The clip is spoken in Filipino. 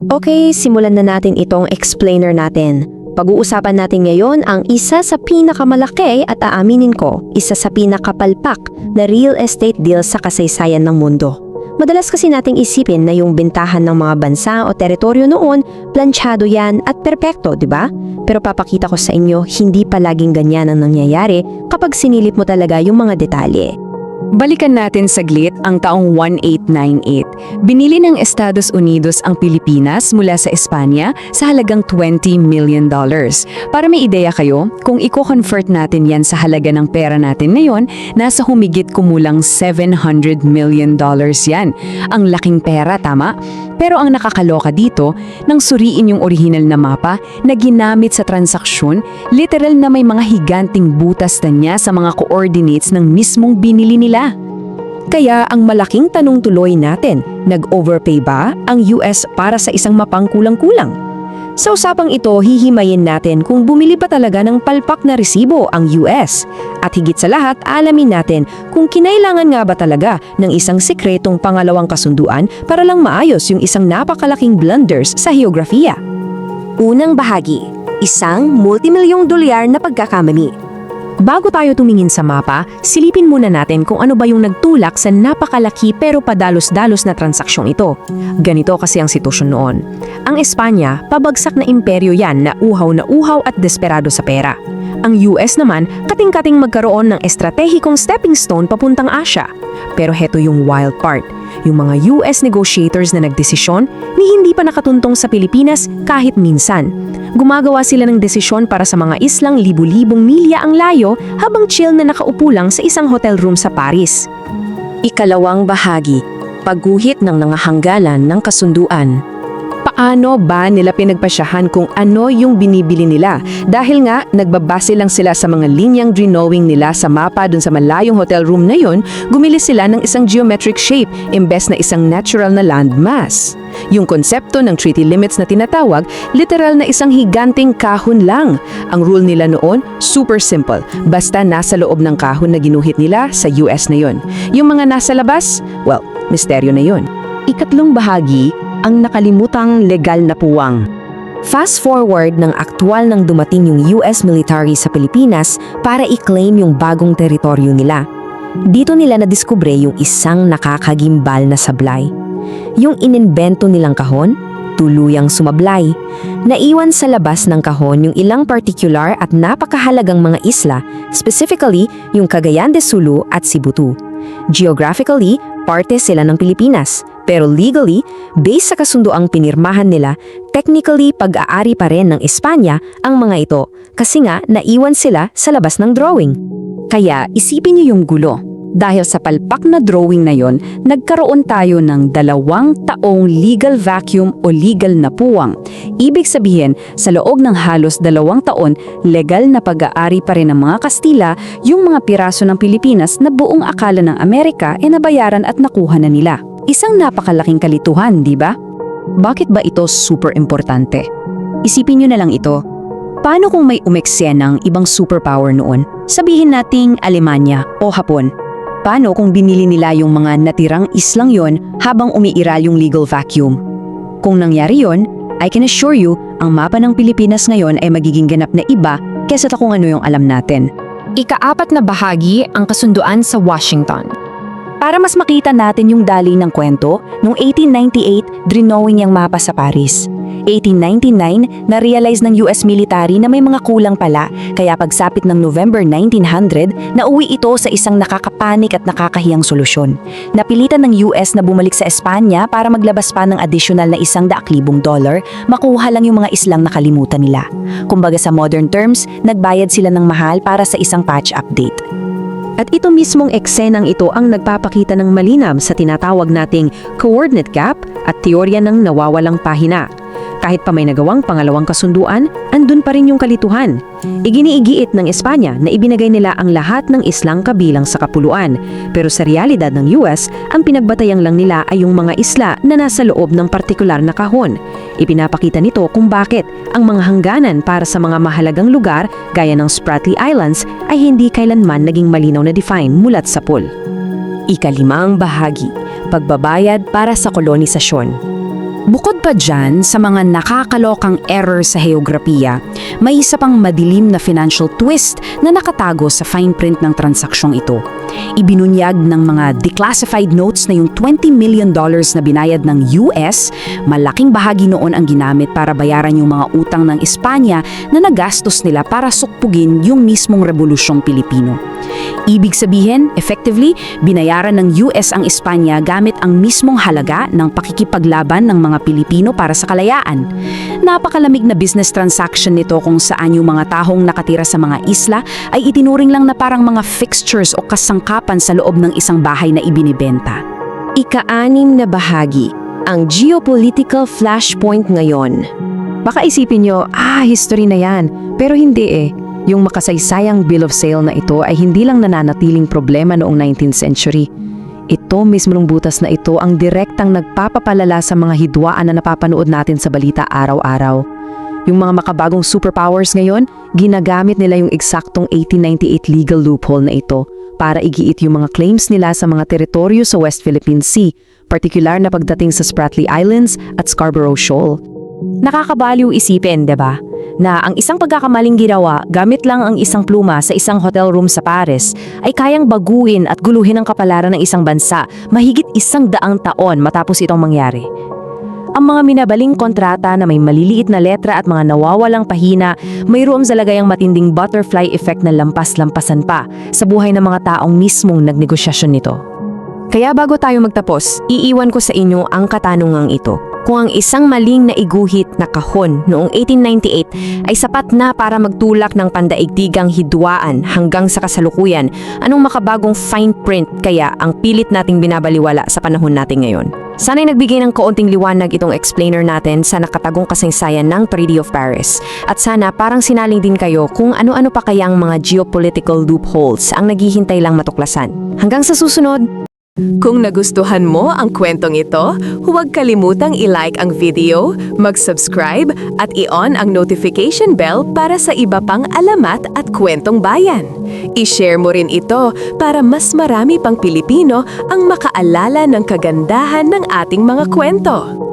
Okay, simulan na natin itong explainer natin. Pag-uusapan natin ngayon ang isa sa pinakamalaki at aaminin ko, isa sa pinakapalpak na real estate deal sa kasaysayan ng mundo. Madalas kasi nating isipin na yung bentahan ng mga bansa o teritoryo noon, planchado yan at perpekto, di ba? Pero papakita ko sa inyo, hindi palaging ganyan ang nangyayari kapag sinilip mo talaga yung mga detalye. Balikan natin saglit ang taong 1898. Binili ng Estados Unidos ang Pilipinas mula sa Espanya sa halagang $20 million. Para may ideya kayo, kung i-convert natin yan sa halaga ng pera natin ngayon, nasa humigit kumulang $700 million yan. Ang laking pera, tama? Pero ang nakakaloka dito, nang suriin yung orihinal na mapa na ginamit sa transaksyon, literal na may mga higanting butas na niya sa mga coordinates ng mismong binili nila. Kaya ang malaking tanong tuloy natin, nag-overpay ba ang US para sa isang mapang kulang-kulang? Sa usapang ito, hihimayin natin kung bumili pa talaga ng palpak na resibo ang US. At higit sa lahat, alamin natin kung kinailangan nga ba talaga ng isang sikretong pangalawang kasunduan para lang maayos yung isang napakalaking blunders sa heografiya. Unang bahagi, isang multimilyong dolyar na pagkakamali. Bago tayo tumingin sa mapa, silipin muna natin kung ano ba yung nagtulak sa napakalaki pero padalos-dalos na transaksyong ito. Ganito kasi ang sitwasyon noon. Ang Espanya, pabagsak na imperyo yan na uhaw at desperado sa pera. Ang US naman, kating-kating magkaroon ng estratehikong stepping stone papuntang Asia. Pero heto yung wild part. Yung mga US negotiators na nagdesisyon ni hindi pa nakatuntong sa Pilipinas kahit minsan. Gumagawa sila ng desisyon para sa mga islang libu-libong milya ang layo habang chill na nakaupo lang sa isang hotel room sa Paris. Ikalawang bahagi, pagguhit ng nangahanggalan ng kasunduan. Paano ba nila pinagpasyahan kung ano yung binibili nila? Dahil nga, nagbabase lang sila sa mga linyang drawing nila sa mapa dun sa malayong hotel room na yun, gumili sila ng isang geometric shape imbes na isang natural na landmass. Yung konsepto ng treaty limits na tinatawag, literal na isang higanting kahon lang. Ang rule nila noon, super simple. Basta nasa loob ng kahon na ginuhit nila sa US na yun. Yung mga nasa labas, well, misteryo na yun. Ikatlong bahagi, ang nakalimutang legal na puwang. Fast forward ng aktwal nang dumating yung US military sa Pilipinas para i-claim yung bagong teritoryo nila. Dito nila nadiskubre yung isang nakakagimbal na sablay. Yung inimbento nilang kahon, tuluyang sumablay. Naiwan sa labas ng kahon yung ilang particular at napakahalagang mga isla, specifically yung Cagayan de Sulu at Sibutu. Geographically, parte sila ng Pilipinas. Pero legally, based sa kasunduang pinirmahan nila, technically pag-aari pa rin ng Espanya ang mga ito kasi nga naiwan sila sa labas ng drawing. Kaya isipin niyo yung gulo. Dahil sa palpak na drawing na yon, nagkaroon tayo ng 2 taong legal vacuum o legal na puwang. Ibig sabihin, sa loob ng halos 2 taon, legal na pag-aari pa rin ng mga Kastila yung mga piraso ng Pilipinas na buong akala ng Amerika ay nabayaran at nakuha na nila. Isang napakalaking kalituhan, di ba? Bakit ba ito super importante? Isipin nyo na lang ito. Paano kung may umeksena ng ibang superpower noon? Sabihin nating Alemanya o Hapon. Paano kung binili nila yung mga natirang islang yon habang umiiral yung legal vacuum? Kung nangyari yon, I can assure you, ang mapa ng Pilipinas ngayon ay magiging ganap na iba kesa kung ano yung alam natin. Ika-4 na bahagi, ang kasunduan sa Washington. Para mas makita natin yung dali ng kwento, noong 1898, drawing yung mapa sa Paris. 1899, na-realize ng US military na may mga kulang pala, kaya pagsapit ng November 1900, nauwi ito sa isang nakakapanik at nakakahiyang solusyon. Napilitan ng US na bumalik sa Espanya para maglabas pa ng additional na $100,000, makuha lang yung mga islang nakalimutan nila. Kumbaga sa modern terms, nagbayad sila ng mahal para sa isang patch update. At ito mismong eksenang ito ang nagpapakita ng malinam sa tinatawag nating coordinate gap at teorya ng nawawalang pahina. Kahit pa may nagawang pangalawang kasunduan, andun pa rin yung kalituhan. Iginiigiit ng Espanya na ibinigay nila ang lahat ng islang kabilang sa kapuluan. Pero sa realidad ng US, ang pinagbatayang lang nila ay yung mga isla na nasa loob ng partikular na kahon. Ipinapakita nito kung bakit ang mga hangganan para sa mga mahalagang lugar gaya ng Spratly Islands ay hindi kailanman naging malinaw na define mulat sa pool. Ika-5 bahagi, pagbabayad para sa kolonisasyon. Bukod pa dyan sa mga nakakalokang error sa heograpiya, may isa pang madilim na financial twist na nakatago sa fine print ng transaksyong ito. Ibinunyag ng mga declassified notes na yung $20 million na binayad ng US, malaking bahagi noon ang ginamit para bayaran yung mga utang ng Espanya na nagastos nila para sukpugin yung mismong Rebolusyong Pilipino. Ibig sabihin, effectively, binayaran ng US ang Espanya gamit ang mismong halaga ng pakikipaglaban ng mga Pilipino para sa kalayaan. Napakalamig na business transaction nito kung saan yung mga tahong nakatira sa mga isla ay itinuring lang na parang mga fixtures o kasangkapan sa loob ng isang bahay na ibinibenta. Ika-anim na bahagi, ang geopolitical flashpoint ngayon. Baka isipin nyo, history na yan. Pero hindi eh. Yung makasaysayang bill of sale na ito ay hindi lang nananatiling problema noong 19th century. Ito mismong butas na ito ang direktang nagpapapalala sa mga hidwaan na napapanood natin sa balita araw-araw. Yung mga makabagong superpowers ngayon, ginagamit nila yung eksaktong 1898 legal loophole na ito para igiit yung mga claims nila sa mga teritoryo sa West Philippine Sea, partikular na pagdating sa Spratly Islands at Scarborough Shoal. Nakakabaliw isipin, 'di ba? Na ang isang pagkakamaling ginawa gamit lang ang isang pluma sa isang hotel room sa Paris ay kayang baguhin at guluhin ang kapalaran ng isang bansa mahigit 100 taon matapos itong mangyari. Ang mga minabaling kontrata na may maliliit na letra at mga nawawalang pahina, mayroong sa lagayang matinding butterfly effect na lampas-lampasan pa sa buhay ng mga taong mismong nagnegosyasyon nito. Kaya bago tayo magtapos, iiwan ko sa inyo ang katanungang ito. Kung ang isang maling na iguhit na kahon noong 1898 ay sapat na para magtulak ng pandaigdigang hidwaan hanggang sa kasalukuyan, anong makabagong fine print kaya ang pilit nating binabaliwala sa panahon natin ngayon? Sana'y nagbigay ng kaunting liwanag itong explainer natin sa nakatagong kasaysayan ng Treaty of Paris. At sana parang sinaling din kayo kung ano-ano pa kayang mga geopolitical loopholes ang naghihintay lang matuklasan. Hanggang sa susunod! Kung nagustuhan mo ang kwentong ito, huwag kalimutang i-like ang video, mag-subscribe at i-on ang notification bell para sa iba pang alamat at kwentong bayan. I-share mo rin ito para mas marami pang Pilipino ang makaalala ng kagandahan ng ating mga kwento.